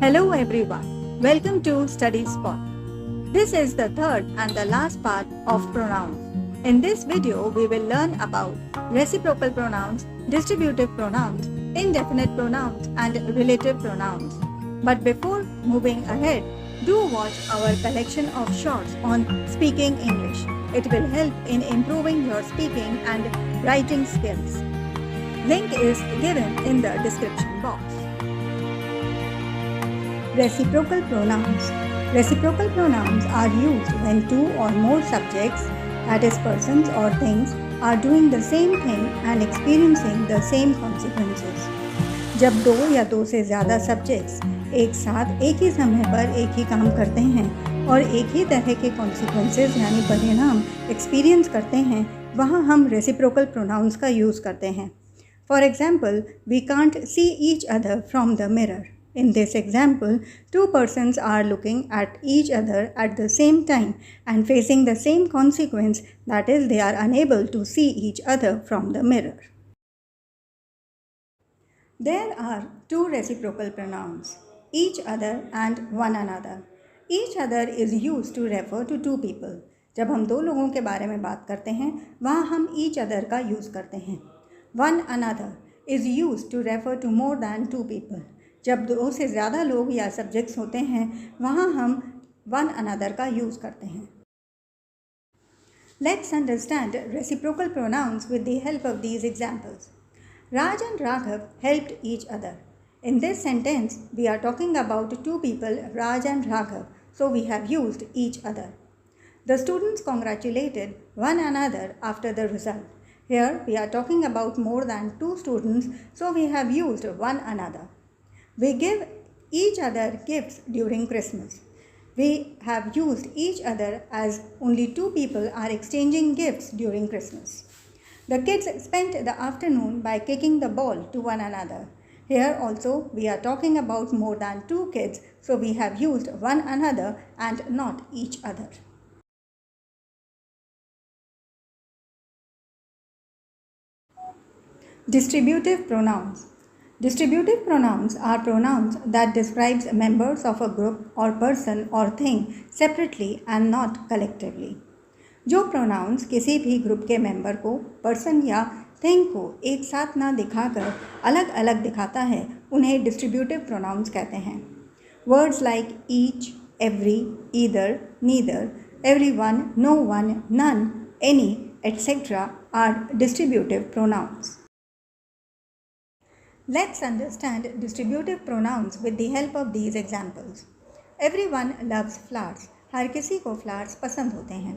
Hello everyone, welcome to Study Spot. This is the third and the last part of pronouns. In this video, we will learn about reciprocal pronouns, distributive pronouns, indefinite pronouns and relative pronouns. But before moving ahead, do watch our collection of shorts on speaking English. It will help in improving your speaking and writing skills. Link is given in the description box. Reciprocal pronouns. Reciprocal pronouns are used when two or more subjects, that is persons or things, are doing the same thing and experiencing the same consequences. जब दो या दो से ज़्यादा subjects एक साथ एक ही समय पर एक ही काम करते हैं और एक ही तरह के कॉन्सिक्वेंसेस यानी परिणाम एक्सपीरियंस करते हैं, वहाँ हम रेसिप्रोकल प्रोनाउंस का यूज़ करते हैं. For example, we can't see each other from the mirror. In this example, two persons are looking at each other at the same time and facing the same consequence, that is, they are unable to see each other from the mirror. There are two reciprocal pronouns, each other and one another. Each other is used to refer to two people. जब हम दो लोगों के बारे में बात करते हैं, वहाँ हम each other का यूज़ करते हैं. One another is used to refer to more than two people. जब दो से ज़्यादा लोग या सब्जेक्ट्स होते हैं, वहाँ हम वन अनदर का यूज़ करते हैं. Let's understand reciprocal pronouns with the help of these examples. Raj and Raghav helped each other. In this sentence, we are talking about two people, Raj and Raghav, so we have used each other. The students congratulated one another after the result. Here, we are talking about more than two students, so we have used one another. We give each other gifts during Christmas. We have used each other as only two people are exchanging gifts during Christmas. The kids spent the afternoon by kicking the ball to one another. Here also we are talking about more than two kids, so we have used one another and not each other. Distributive pronouns. Distributive pronouns are pronouns that describes members of a group or person or thing separately and not collectively. जो pronouns किसी भी group के member को, person या thing को एक साथ ना दिखाकर अलग अलग दिखाता है, उन्हें distributive pronouns कहते हैं. Words like each, every, either, neither, everyone, no one, none, any, etc. are distributive pronouns. Let's understand distributive pronouns with the help of these examples. Everyone loves flowers. हर किसी को flowers पसंद होते हैं.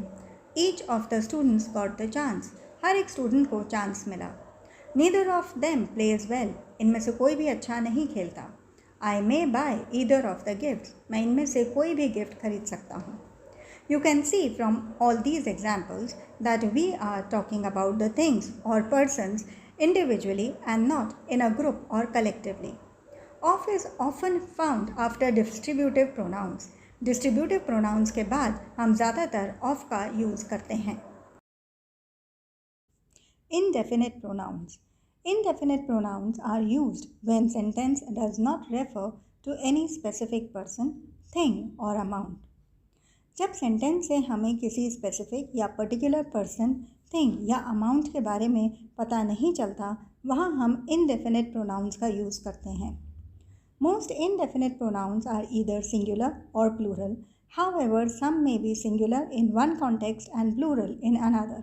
Each of the students got the chance. हर एक student को chance मिला. Neither of them plays well. इनमें से कोई भी अच्छा नहीं खेलता. I may buy either of the gifts. मैं इनमें से कोई भी गिफ्ट खरीद सकता हूँ. You can see from all these examples that we are talking about the things or persons individually and not in a group or collectively. Of is often found after distributive pronouns. Distributive pronouns के बाद हम ज़्यादातर of का use करते हैं. Indefinite pronouns. Indefinite pronouns are used when sentence does not refer to any specific person, thing or amount. जब sentence से हमें किसी स्पेसिफिक या पर्टिकुलर पर्सन, थिंग या अमाउंट के बारे में पता नहीं चलता, वहाँ हम इनडेफिनिट प्रोनाउंस का यूज़ करते हैं. Most indefinite pronouns are either singular और plural. However some may be singular in one context and plural in another.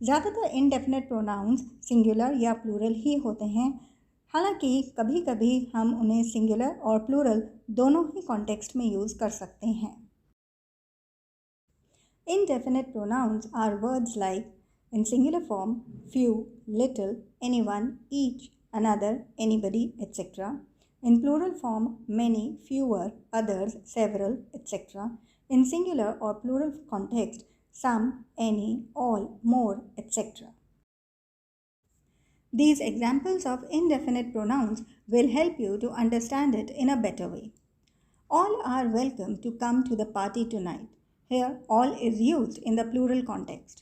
ज़्यादातर इनडेफिनिट प्रोनाउंस सिंगुलर या प्लूरल ही होते हैं, हालांकि कभी कभी हम उन्हें सिंगुलर और प्लूरल दोनों ही कॉन्टेक्स्ट में यूज़ कर सकते हैं. Indefinite pronouns are words like, in singular form, few, little, anyone, each, another, anybody, etc. In plural form, many, fewer, others, several, etc. In singular or plural context, some, any, all, more, etc. These examples of indefinite pronouns will help you to understand it in a better way. All are welcome to come to the party tonight. Here, all is used in the plural context.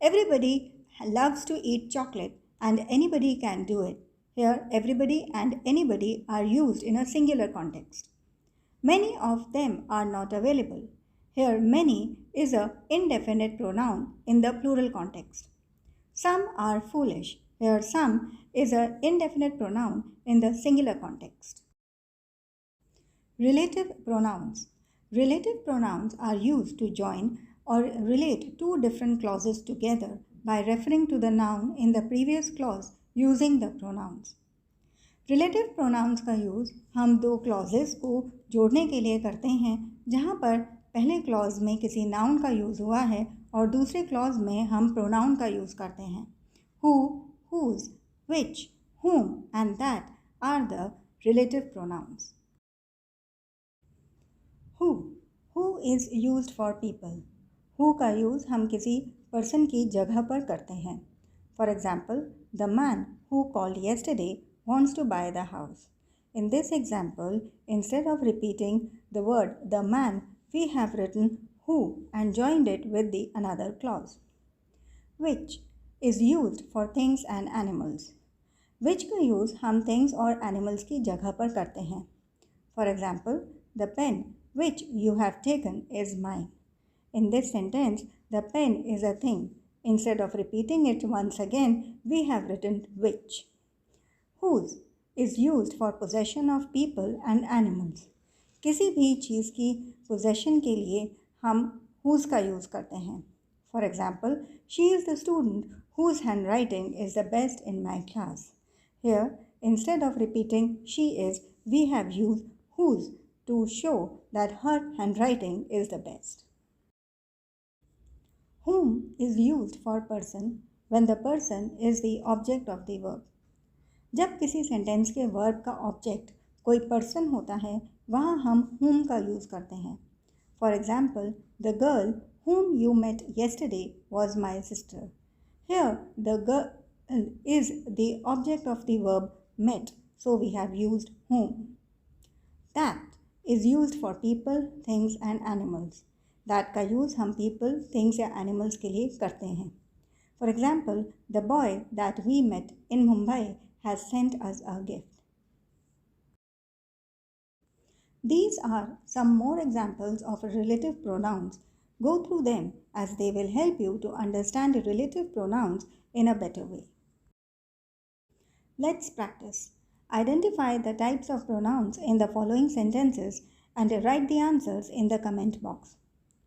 Everybody loves to eat chocolate and anybody can do it. Here, everybody and anybody are used in a singular context. Many of them are not available. Here, many is an indefinite pronoun in the plural context. Some are foolish. Here, some is an indefinite pronoun in the singular context. Relative pronouns. Relative pronouns are used to join or relate two different clauses together by referring to the noun in the previous clause using the pronouns. Relative pronouns का use हम दो clauses को जोड़ने के लिए करते हैं जहाँ पर पहले क्लॉज में किसी नाउन का यूज़ हुआ है और दूसरे क्लॉज में हम प्रोनाउन का यूज़ करते हैं. Who, whose, which, whom and that are the relative pronouns. Who is used for people. Who का यूज़ हम किसी पर्सन की जगह पर करते हैं. For example, the man who called yesterday wants to buy the house. In this example, instead of repeating the word the man, we have written who and joined it with the another clause. Which is used for things and animals. Which का use हम things और animals की जगह पर करते हैं. For example, the pen which you have taken is mine. In this sentence, the pen is a thing. Instead of repeating it once again, we have written which. Whose is used for possession of people and animals. किसी भी चीज़ की possession के लिए हम whose का use करते हैं. For example, she is the student whose handwriting is the best in my class. Here, instead of repeating she is, we have used whose to show that her handwriting is the best. Whom is used for person when the person is the object of the verb. जब किसी sentence के verb का object कोई person होता है वहाँ हम whom का यूज़ करते हैं. For example, the girl whom you met yesterday was my sister. Here, the girl is the object of the verb met, so we have used whom. That is used for people, things and animals. That का use हम people, things या animals के लिए करते हैं. For example, the boy that we met in Mumbai has sent us a gift. These are some more examples of relative pronouns. Go through them as they will help you to understand relative pronouns in a better way. Let's practice. Identify the types of pronouns in the following sentences and write the answers in the comment box.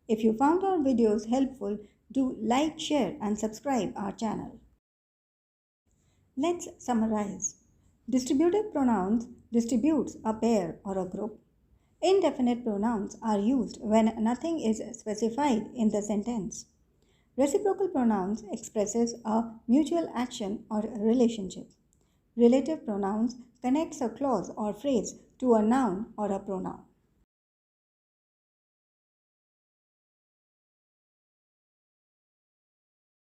If you found our videos helpful, do like, share and subscribe our channel. Let's summarize. Distributive pronouns distributes a pair or a group. Indefinite pronouns are used when nothing is specified in the sentence. Reciprocal pronouns expresses a mutual action or relationship. Relative pronouns connects a clause or phrase to a noun or a pronoun.